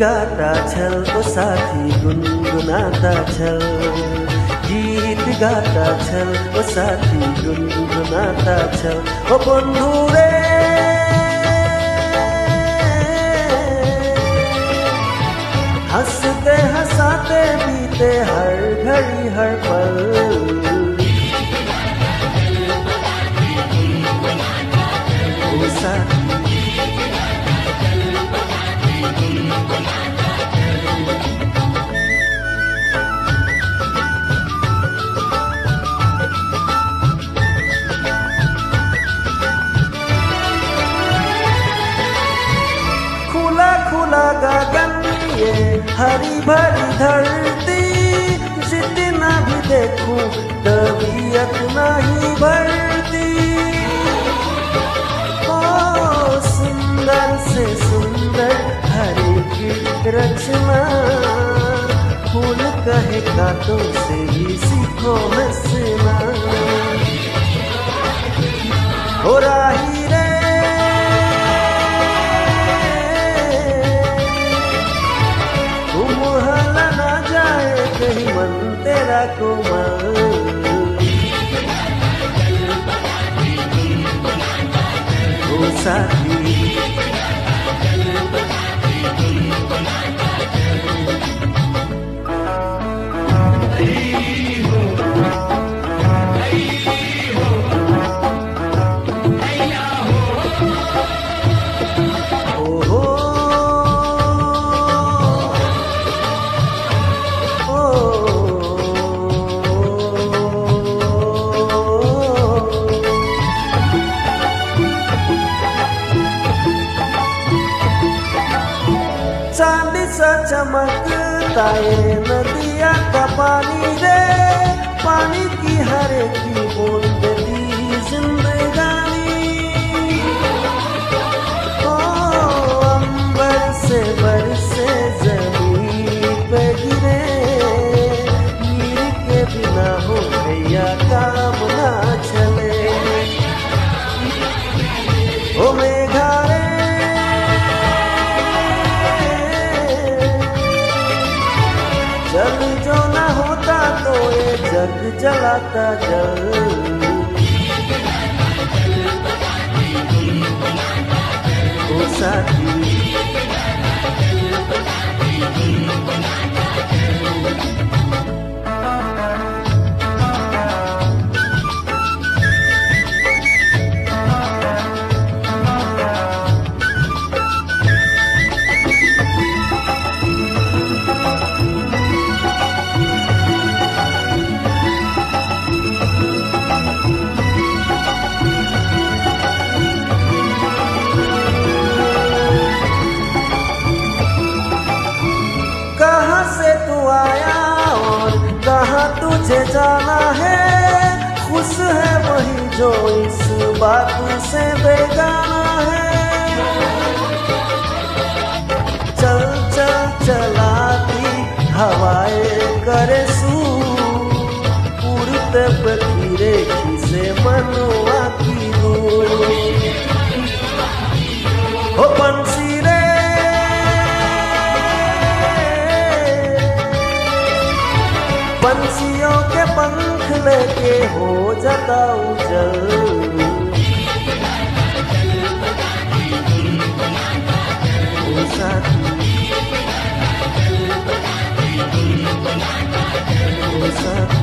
गाता चल ओ साथी गुनगुनाता चल, गीत गाता चल ओ साथी गुनगुनाता चल। ओ बंधु रे हंसते हंसाते बीते हर घड़ी हर पल, ओ साथी खुला गगन ये हरी भरी धरती, जितना भी देखूं तबीयत नहीं भरती। ओ सुंदर से सुंदर हर एक रचना, फूल कहे कांटों से ही सीखो हंसना। हो राही रे कहीं मन तेरा कोमल, ओ साथी चांदी सा चमकता ये नदिया का पानी रे, पानी की हर एक बूंद दी जिंदगानी। ओ अंबर से बरसे जमीन पे गिरे, नीर के बिना हो भैया काम ना चले। ओ मेघा रे जल जो न होता तो ये जग जलाता जल, ओ साथी आया और कहाँ तुझे जाना है, खुश है वही जो इस बात से बेगाना है। चल चल चलाती हवाएं करे सू, उड़ते पखीरे खिसे मनवा की दूर। हो पंछी रे पंछियों के पंख लेके हो जाता उजल, ओ साथी, ओ साथी।